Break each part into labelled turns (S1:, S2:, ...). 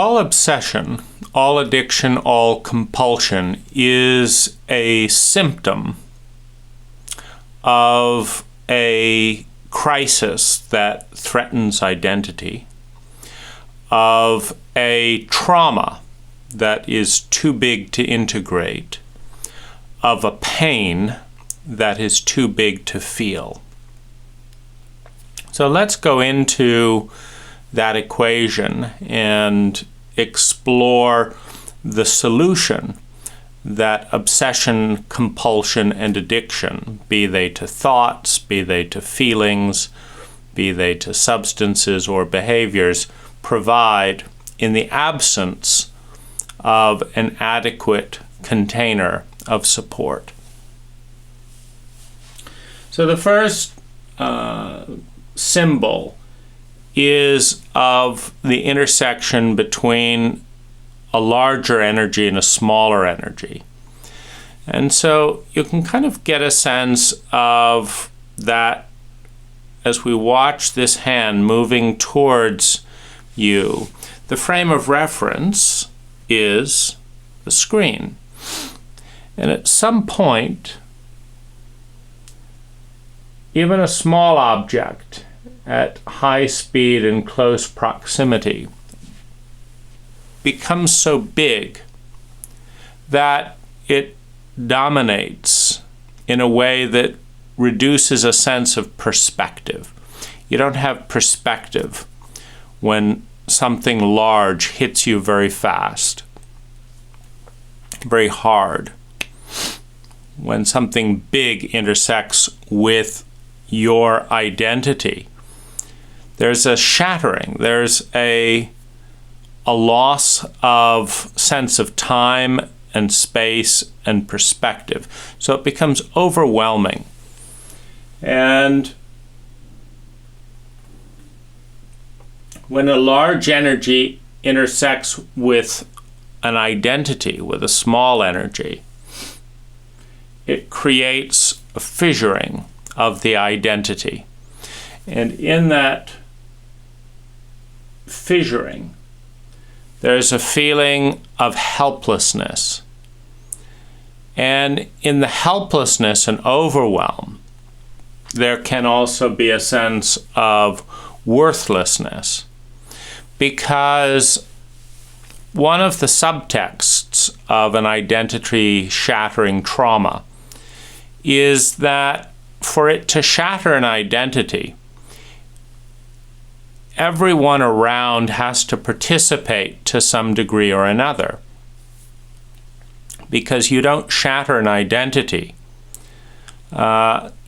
S1: All obsession, all addiction, all compulsion is a symptom of a crisis that threatens identity, of a trauma that is too big to integrate, of a pain that is too big to feel. So let's go into that equation and explore the solution that obsession, compulsion, and addiction, be they to thoughts, be they to feelings, be they to substances or behaviors, provide in the absence of an adequate container of support. So the first symbol is of the intersection between a larger energy and a smaller energy. And so you can kind of get a sense of that as we watch this hand moving towards you. The frame of reference is the screen. And at some point, even a small object at high speed and close proximity becomes so big that it dominates in a way that reduces a sense of perspective. You don't have perspective when something large hits you very fast, very hard. When something big intersects with your identity, there's a shattering, there's a loss of sense of time and space and perspective. So it becomes overwhelming. And when a large energy intersects with an identity, with a small energy, it creates a fissuring of the identity. And in that fissuring, there's a feeling of helplessness. And in the helplessness and overwhelm, there can also be a sense of worthlessness. Because one of the subtexts of an identity-shattering trauma is that for it to shatter an identity, everyone around has to participate to some degree or another. Because you don't shatter an identity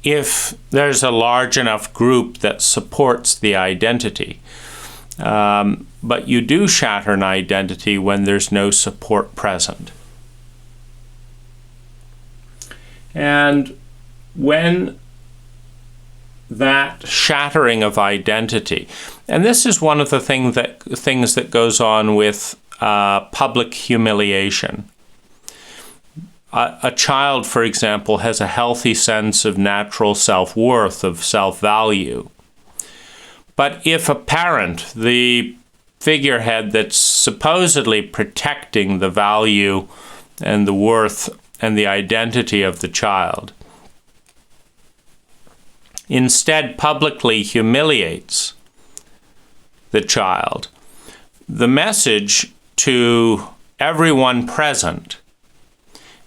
S1: if there's a large enough group that supports the identity. But you do shatter an identity when there's no support present. And when that shattering of identity, and this is one of the things that goes on with public humiliation. A child, for example, has a healthy sense of natural self-worth, of self-value. But if a parent, the figurehead that's supposedly protecting the value and the worth and the identity of the child, instead publicly humiliates the child, the message to everyone present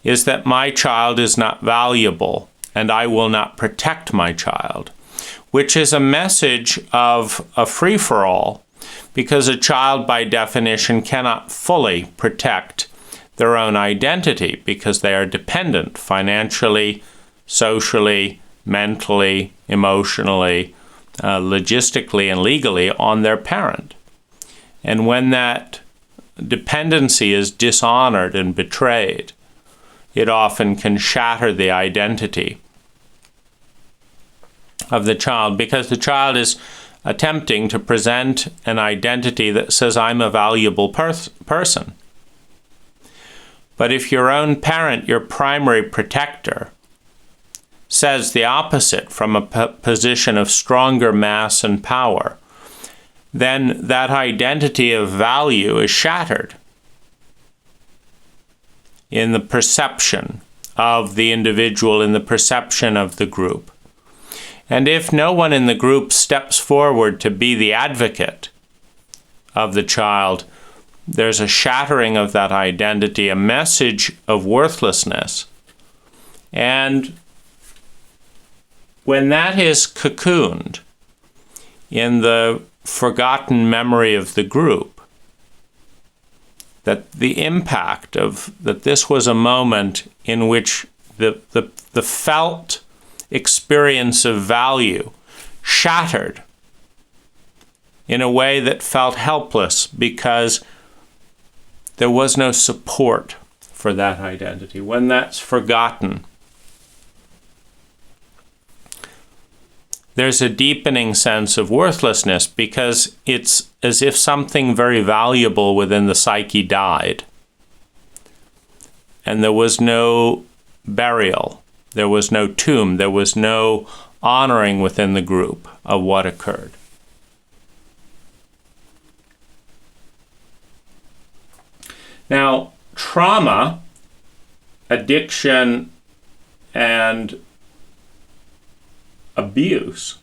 S1: is that my child is not valuable and I will not protect my child, which is a message of a free-for-all, because a child by definition cannot fully protect their own identity because they are dependent financially, socially, mentally, emotionally, logistically, and legally on their parent. And when that dependency is dishonored and betrayed, it often can shatter the identity of the child, because the child is attempting to present an identity that says, I'm a valuable person. But if your own parent, your primary protector, says the opposite from a position of stronger mass and power, then that identity of value is shattered in the perception of the individual, in the perception of the group. And if no one in the group steps forward to be the advocate of the child, there's a shattering of that identity, a message of worthlessness. And when that is cocooned in the forgotten memory of the group, that the impact of that this was a moment in which the felt experience of value shattered in a way that felt helpless because there was no support for that identity. When that's forgotten, there's a deepening sense of worthlessness because it's as if something very valuable within the psyche died. And there was no burial, there was no tomb, there was no honoring within the group of what occurred. Now, trauma, addiction, and abuse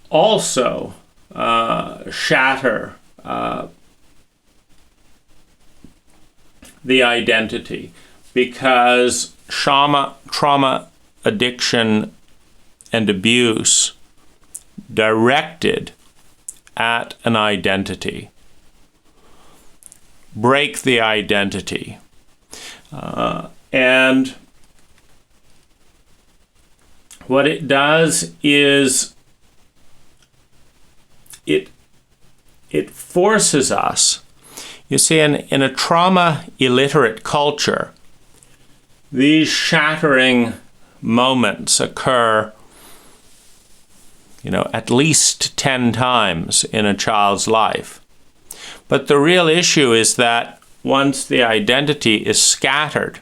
S1: also shatter the identity, because trauma, addiction, and abuse directed at an identity break the identity. And what it does is it forces us, you see, in a trauma-illiterate culture, these shattering moments occur, at least 10 times in a child's life. But the real issue is that once the identity is scattered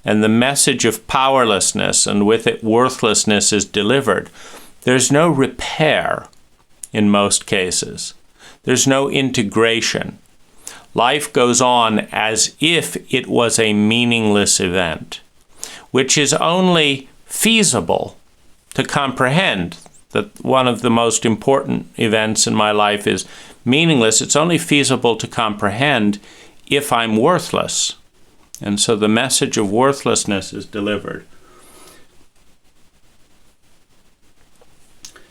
S1: and the message of powerlessness and with it worthlessness is delivered, there's no repair in most cases. There's no integration. Life goes on as if it was a meaningless event, which is only feasible to comprehend. That one of the most important events in my life is meaningless. It's only feasible to comprehend if I'm worthless. And so the message of worthlessness is delivered.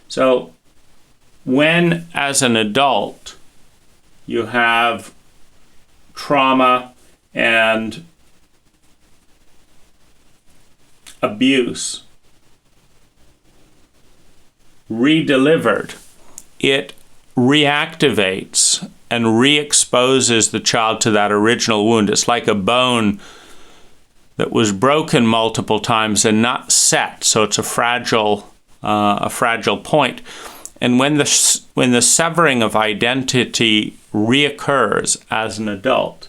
S1: So when, as an adult, you have trauma and abuse redelivered, it reactivates and re-exposes the child to that original wound. It's like a bone that was broken multiple times and not set, so it's a fragile point. And when the severing of identity reoccurs as an adult,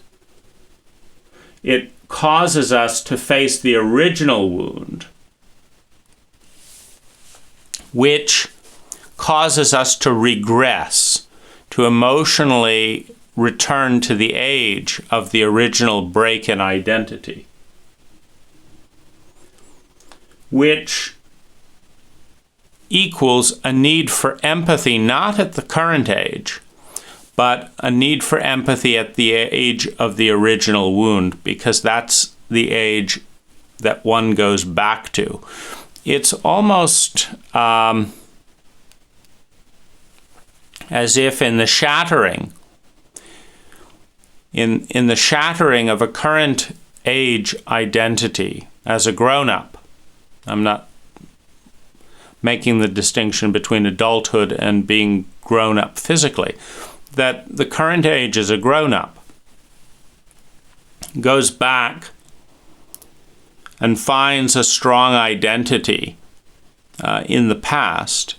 S1: it causes us to face the original wound, which causes us to regress, to emotionally return to the age of the original break in identity, which equals a need for empathy, not at the current age, but a need for empathy at the age of the original wound, because that's the age that one goes back to. It's almost as if in the shattering, in the shattering of a current age identity as a grown-up, I'm not making the distinction between adulthood and being grown up physically, that the current age as a grown-up goes back and finds a strong identity in the past,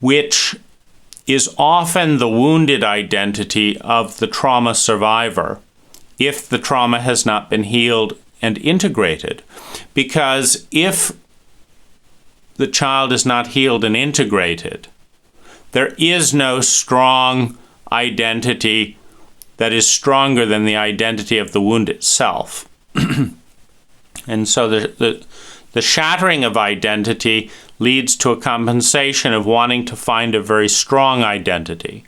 S1: which is often the wounded identity of the trauma survivor if the trauma has not been healed and integrated. Because if the child is not healed and integrated. There is no strong identity that is stronger than the identity of the wound itself. And so the shattering of identity leads to a compensation of wanting to find a very strong identity.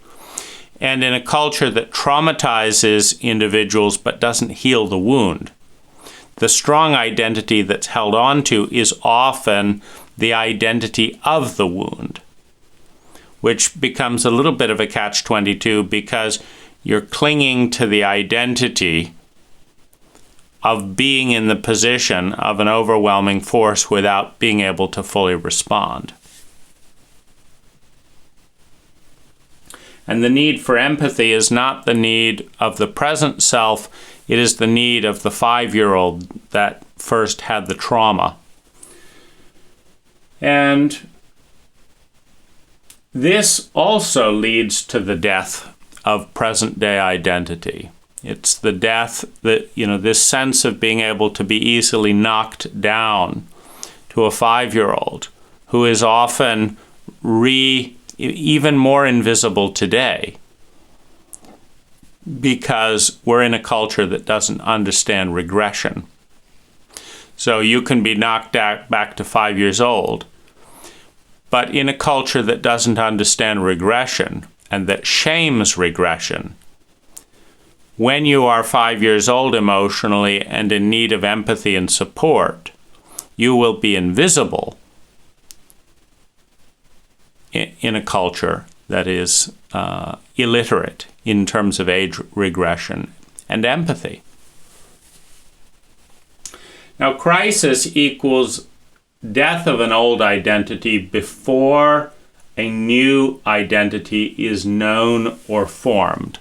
S1: And in a culture that traumatizes individuals but doesn't heal the wound, the strong identity that's held on to is often the identity of the wound, which becomes a little bit of a catch-22 because you're clinging to the identity of being in the position of an overwhelming force without being able to fully respond. And the need for empathy is not the need of the present self, it is the need of the 5-year-old that first had the trauma. And this also leads to the death of present-day identity. It's the death that, this sense of being able to be easily knocked down to a 5-year-old who is often even more invisible today because we're in a culture that doesn't understand regression. So you can be knocked back to 5 years old, but in a culture that doesn't understand regression and that shames regression, when you are 5 years old emotionally and in need of empathy and support, you will be invisible in a culture that is illiterate in terms of age regression and empathy. Now, crisis equals death of an old identity before a new identity is known or formed.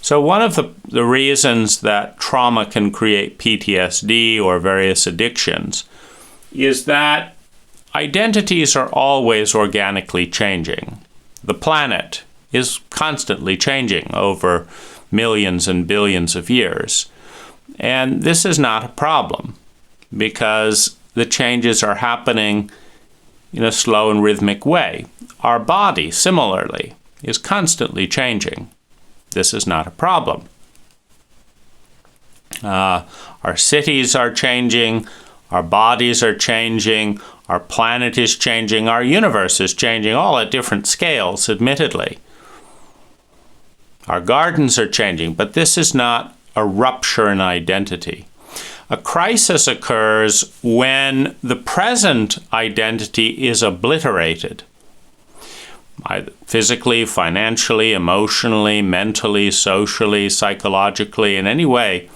S1: So one of the reasons that trauma can create PTSD or various addictions is that identities are always organically changing. The planet is constantly changing over millions and billions of years. And this is not a problem because the changes are happening in a slow and rhythmic way. Our body, similarly, is constantly changing. This is not a problem. Our cities are changing, our bodies are changing, our planet is changing, our universe is changing, all at different scales, admittedly. Our gardens are changing, but this is not a rupture in identity. A crisis occurs when the present identity is obliterated. Physically, financially, emotionally, mentally, socially, psychologically, in any way,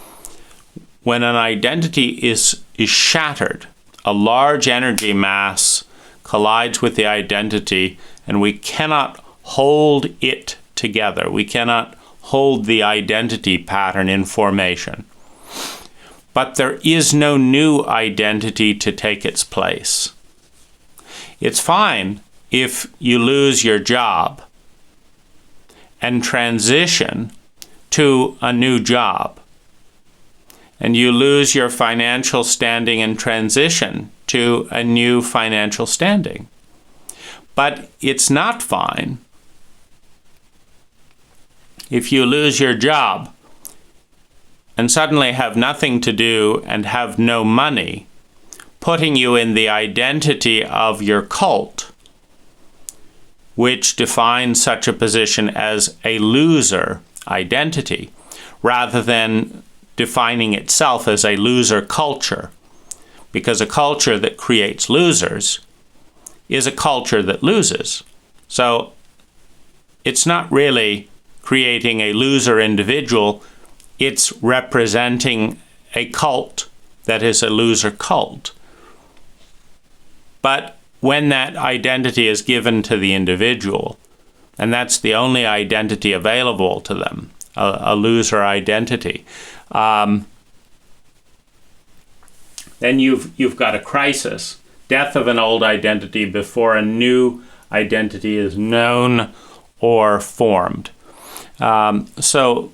S1: when an identity is shattered, a large energy mass collides with the identity, and we cannot hold it together. We cannot hold the identity pattern in formation. But there is no new identity to take its place. It's fine if you lose your job and transition to a new job, and you lose your financial standing and transition to a new financial standing. But it's not fine if you lose your job and suddenly have nothing to do and have no money, putting you in the identity of your cult, which defines such a position as a loser identity, rather than defining itself as a loser culture. Because a culture that creates losers is a culture that loses. So it's not really creating a loser individual, it's representing a cult that is a loser cult. But when that identity is given to the individual, and that's the only identity available to them, a loser identity, then you've got a crisis, death of an old identity before a new identity is known or formed. So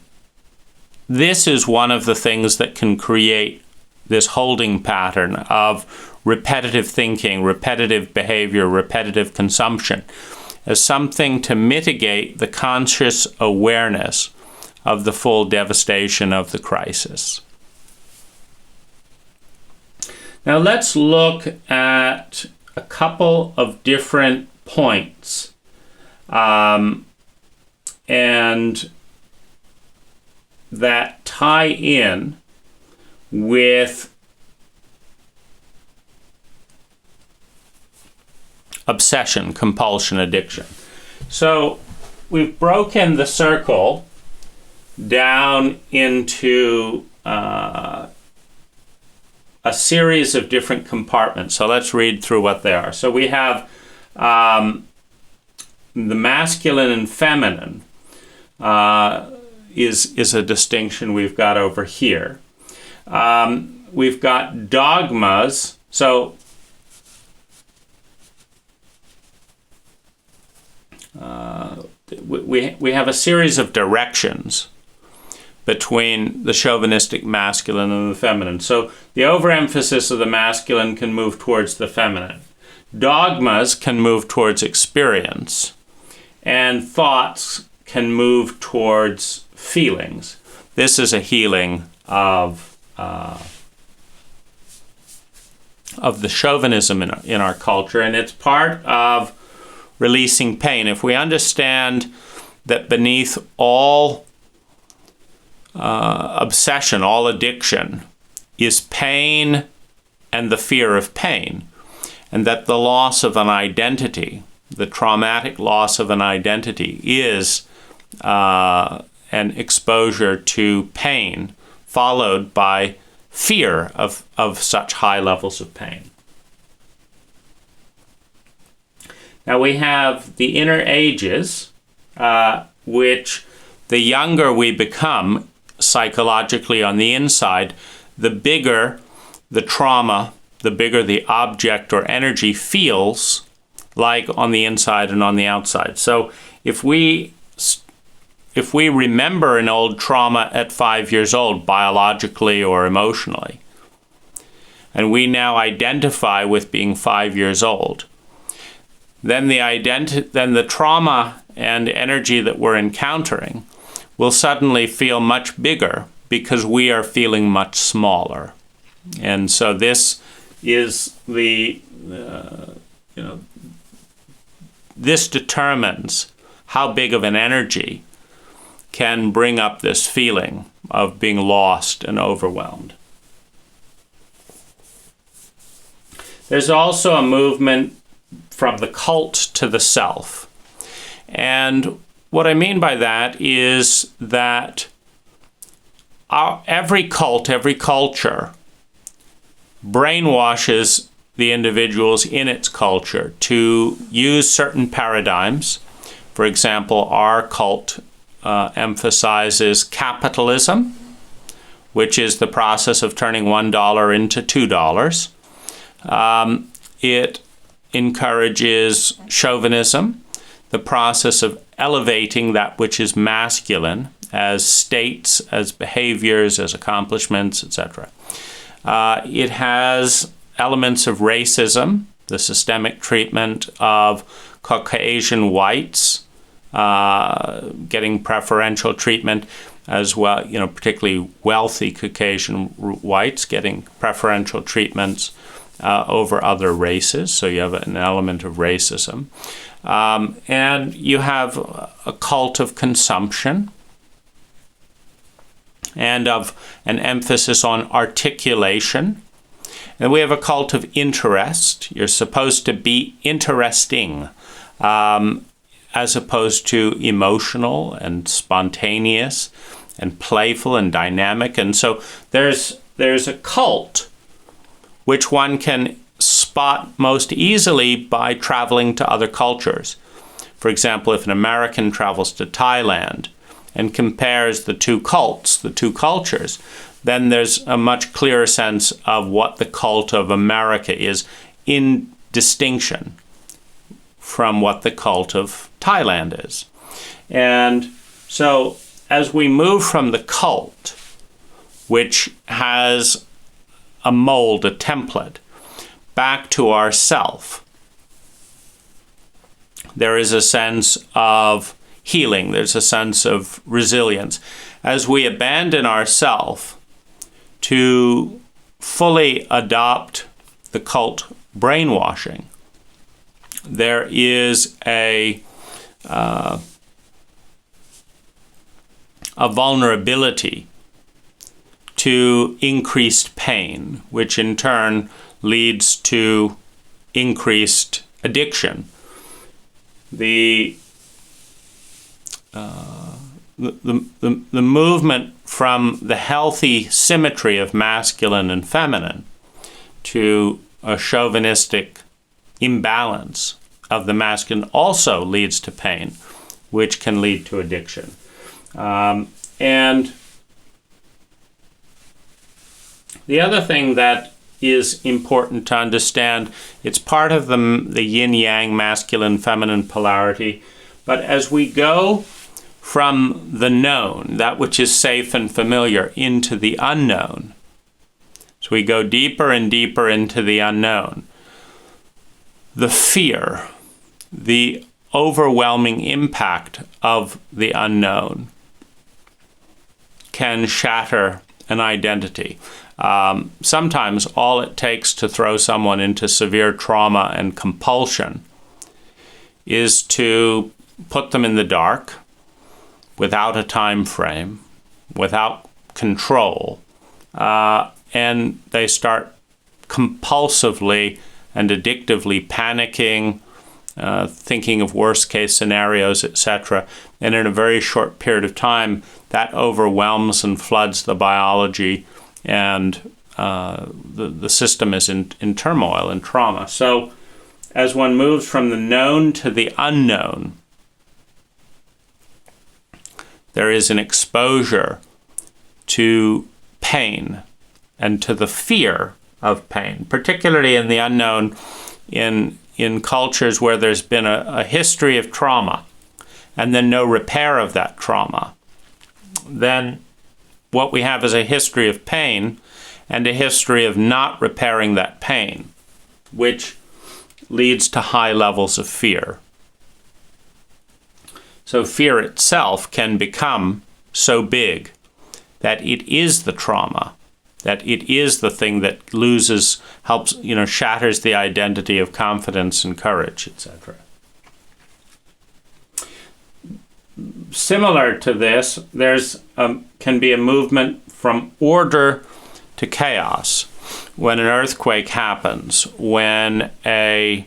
S1: this is one of the things that can create this holding pattern of repetitive thinking, repetitive behavior, repetitive consumption as something to mitigate the conscious awareness of the full devastation of the crisis. Now let's look at a couple of different points and that tie in with obsession, compulsion, addiction. So we've broken the circle down into a series of different compartments. So let's read through what they are. So we have the masculine and feminine is a distinction we've got over here. We've got dogmas. So we have a series of directions between the chauvinistic masculine and the feminine. So the overemphasis of the masculine can move towards the feminine. Dogmas can move towards experience, and thoughts can move towards feelings. This is a healing of the chauvinism in our culture, and it's part of releasing pain. If we understand that beneath all obsession, all addiction, is pain and the fear of pain, and that the loss of an identity, the traumatic loss of an identity, is an exposure to pain followed by fear of such high levels of pain. Now we have the inner ages, which the younger we become psychologically on the inside, the bigger the trauma, the bigger the object or energy feels like on the inside and on the outside. So if we remember an old trauma at 5 years old, biologically or emotionally, and we now identify with being 5 years old, then the trauma and energy that we're encountering will suddenly feel much bigger because we are feeling much smaller. And so this is this determines how big of an energy can bring up this feeling of being lost and overwhelmed. There's also a movement from the cult to the self. And what I mean by that is that every cult, every culture brainwashes the individuals in its culture to use certain paradigms. For example, our cult emphasizes capitalism, which is the process of turning $1 into $2. It encourages chauvinism, the process of elevating that which is masculine as states, as behaviors, as accomplishments, etc. It has elements of racism, the systemic treatment of Caucasian whites, getting preferential treatment as well, particularly wealthy Caucasian whites getting preferential treatments over other races. So you have an element of racism. And you have a cult of consumption and of an emphasis on articulation. And we have a cult of interest. You're supposed to be interesting as opposed to emotional and spontaneous and playful and dynamic. And so there's a cult which one can spot most easily by traveling to other cultures. For example, if an American travels to Thailand and compares the two cults, the two cultures, then there's a much clearer sense of what the cult of America is in distinction from what the cult of Thailand is. And so as we move from the cult, which has a mold, a template, back to ourself. There is a sense of healing. There's a sense of resilience. As we abandon ourself to fully adopt the cult brainwashing, there is a vulnerability to increased pain, which in turn leads to increased addiction. The movement from the healthy symmetry of masculine and feminine to a chauvinistic imbalance of the masculine also leads to pain, which can lead to addiction. And the other thing that is important to understand, it's part of the yin-yang, masculine-feminine polarity, but as we go from the known, that which is safe and familiar, into the unknown, so we go deeper and deeper into the unknown, the fear, the overwhelming impact of the unknown can shatter an identity. Sometimes all it takes to throw someone into severe trauma and compulsion is to put them in the dark without a time frame, without control, and they start compulsively and addictively panicking, thinking of worst-case scenarios, etc. And in a very short period of time, that overwhelms and floods the biology, and the system is in turmoil and trauma. So as one moves from the known to the unknown, there is an exposure to pain and to the fear of pain, particularly in the unknown, in cultures where there's been a history of trauma and then no repair of that trauma. Then what we have is a history of pain and a history of not repairing that pain, which leads to high levels of fear. So fear itself can become so big that it is the trauma, that it is the thing that shatters the identity of confidence and courage, etc. Similar to this, can be a movement from order to chaos. When an earthquake happens, when a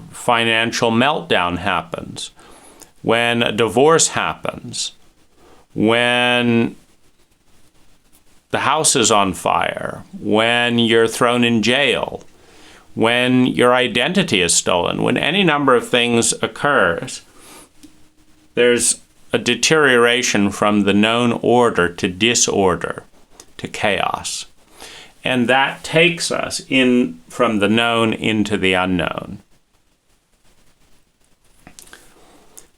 S1: financial meltdown happens, when a divorce happens, when the house is on fire, when you're thrown in jail, when your identity is stolen, when any number of things occurs, there's a deterioration from the known order to disorder to chaos. And that takes us from the known into the unknown.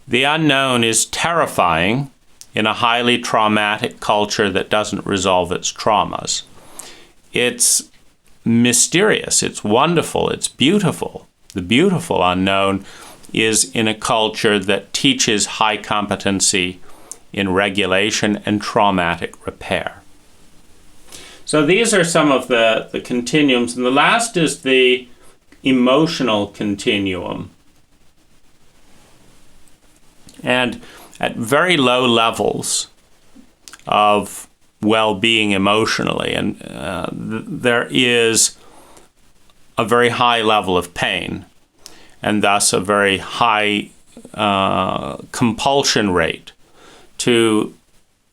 S1: The unknown is terrifying in a highly traumatic culture that doesn't resolve its traumas. It's mysterious, it's wonderful, it's beautiful. The beautiful unknown is in a culture that teaches high competency in regulation and traumatic repair. So these are some of the continuums, and the last is the emotional continuum. And at very low levels of well-being emotionally, and there is a very high level of pain, and thus a very high compulsion rate to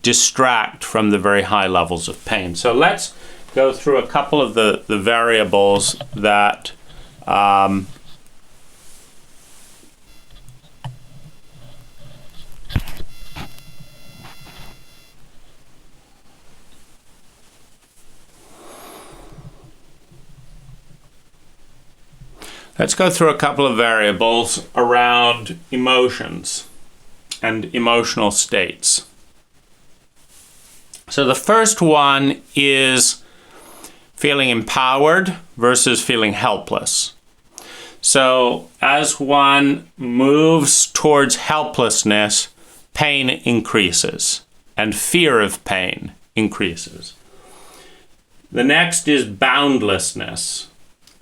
S1: distract from the very high levels of pain. So let's go through a couple of the variables that Let's go through a couple of variables around emotions and emotional states. So the first one is feeling empowered versus feeling helpless. So as one moves towards helplessness, pain increases and fear of pain increases. The next is boundlessness.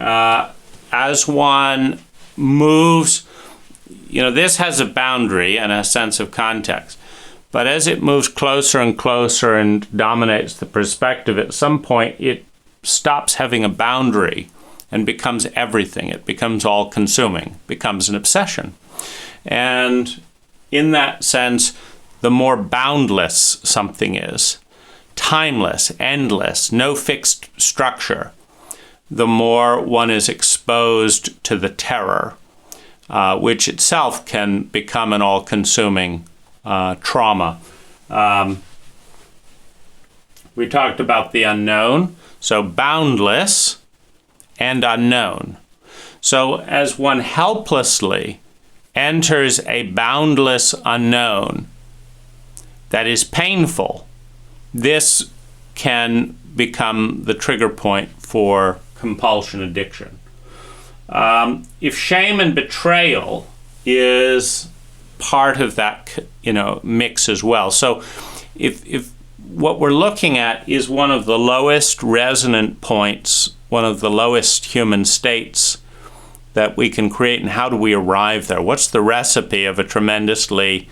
S1: As one moves, this has a boundary and a sense of context. But as it moves closer and closer and dominates the perspective, at some point it stops having a boundary and becomes everything. It becomes all-consuming, becomes an obsession. And in that sense, the more boundless something is, timeless, endless, no fixed structure, the more one is exposed to the terror, which itself can become an all-consuming trauma. We talked about the unknown, so boundless and unknown. So as one helplessly enters a boundless unknown that is painful, this can become the trigger point for compulsion addiction. If shame and betrayal is part of that, mix as well. So if what we're looking at is one of the lowest resonant points, one of the lowest human states that we can create, and how do we arrive there? What's the recipe of a tremendously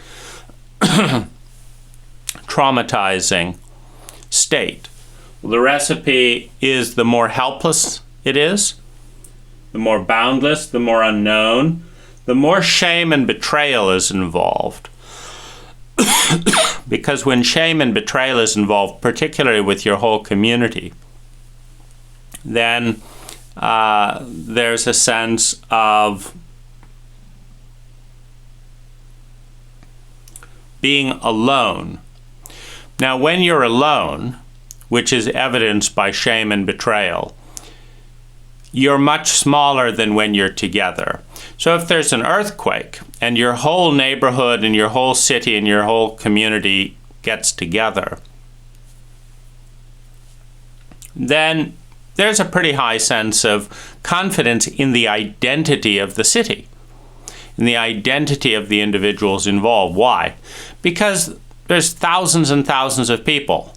S1: traumatizing state? Well, the recipe is the more helpless it is, the more boundless, the more unknown, the more shame and betrayal is involved. Because when shame and betrayal is involved, particularly with your whole community, then there's a sense of being alone. Now, when you're alone, which is evidenced by shame and betrayal, you're much smaller than when you're together. So if there's an earthquake and your whole neighborhood and your whole city and your whole community gets together, then there's a pretty high sense of confidence in the identity of the city, in the identity of the individuals involved. Why? Because there's thousands and thousands of people.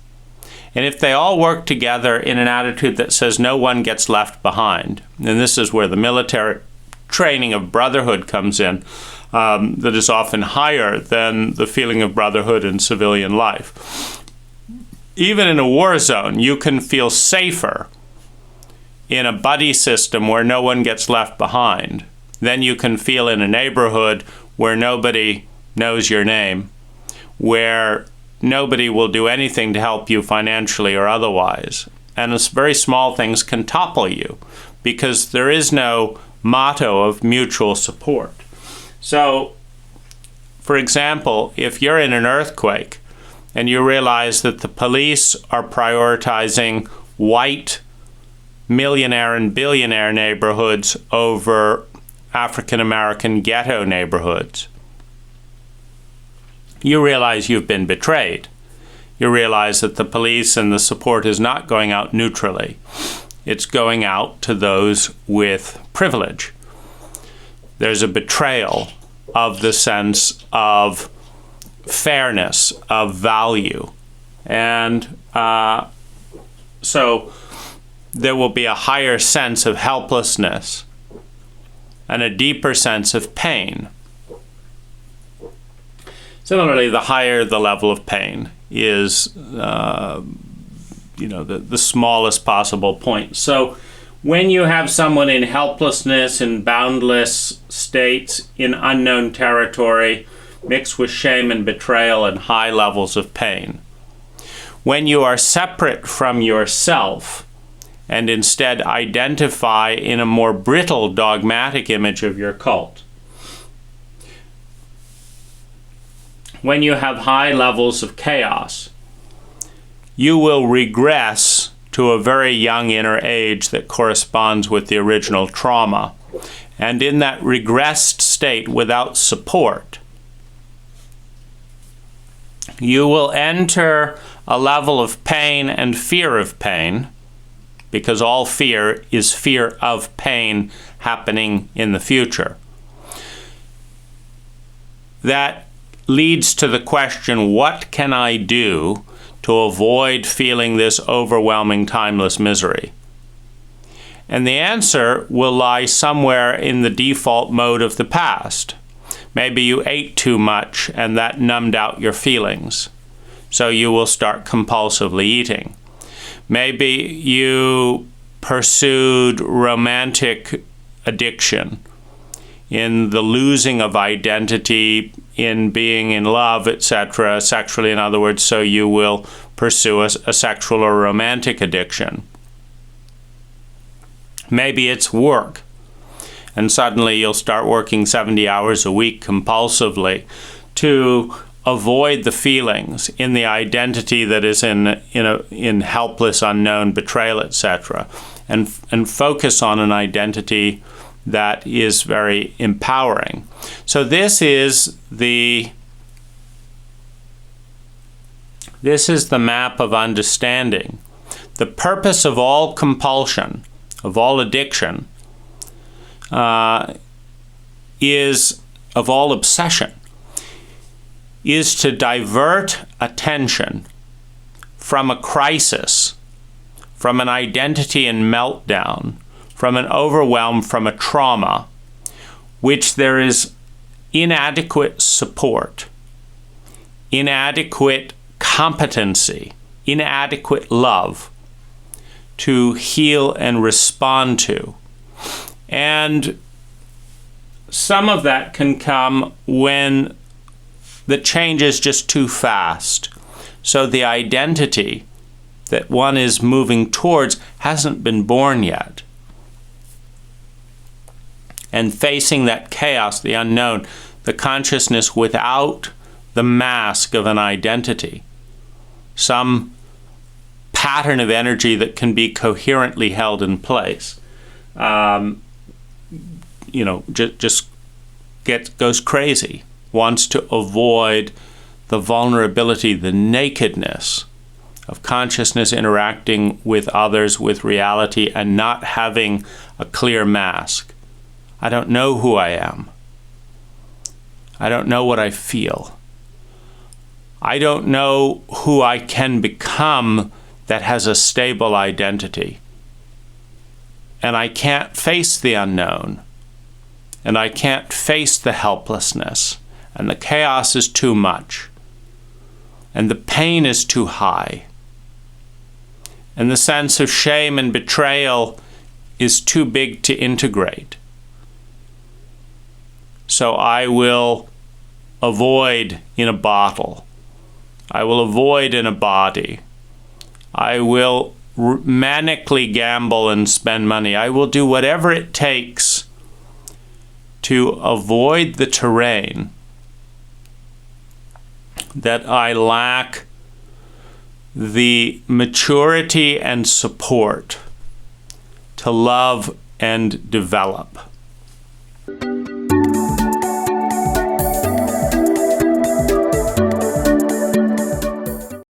S1: And if they all work together in an attitude that says no one gets left behind, and this is where the military training of brotherhood comes in, that is often higher than the feeling of brotherhood in civilian life. Even in a war zone, you can feel safer in a buddy system where no one gets left behind than you can feel in a neighborhood where nobody knows your name, where nobody will do anything to help you financially or otherwise. And very small things can topple you because there is no motto of mutual support. So, for example, if you're in an earthquake and you realize that the police are prioritizing white millionaire and billionaire neighborhoods over African American ghetto neighborhoods, you realize you've been betrayed. You realize that the police and the support is not going out neutrally. It's going out to those with privilege. There's a betrayal of the sense of fairness, of value. And so there will be a higher sense of helplessness and a deeper sense of pain. Similarly, the higher the level of pain is, the smallest possible point. So when you have someone in helplessness, in boundless states, in unknown territory, mixed with shame and betrayal and high levels of pain, when you are separate from yourself and instead identify in a more brittle, dogmatic image of your cult, when you have high levels of chaos, you will regress to a very young inner age that corresponds with the original trauma. And in that regressed state, without support, you will enter a level of pain and fear of pain, because all fear is fear of pain happening in the future. That leads to the question, what can I do to avoid feeling this overwhelming timeless misery? And the answer will lie somewhere in the default mode of the past. Maybe you ate too much and that numbed out your feelings, so you will start compulsively eating. Maybe you pursued romantic addiction in the losing of identity, in being in love, etc., sexually, in other words, so you will pursue a sexual or romantic addiction. Maybe it's work, and suddenly you'll start working 70 hours a week compulsively to avoid the feelings in the identity that is in helpless, unknown betrayal, etc., and focus on an identity that is very empowering. So this is the map of understanding. The purpose of all compulsion, of all addiction, is, of all obsession, is to divert attention from a crisis, from an identity in meltdown, from an overwhelm, from a trauma, which there is inadequate support, inadequate competency, inadequate love to heal and respond to. And some of that can come when the change is just too fast. So the identity that one is moving towards hasn't been born yet. And facing that chaos, the unknown, the consciousness without the mask of an identity, some pattern of energy that can be coherently held in place, just goes crazy, wants to avoid the vulnerability, the nakedness of consciousness interacting with others, with reality, and not having a clear mask. I don't know who I am. I don't know what I feel. I don't know who I can become that has a stable identity. And I can't face the unknown. And I can't face the helplessness. And the chaos is too much. And the pain is too high. And the sense of shame and betrayal is too big to integrate. So I will avoid in a bottle. I will avoid in a body. I will manically gamble and spend money. I will do whatever it takes to avoid the terrain that I lack the maturity and support to love and develop.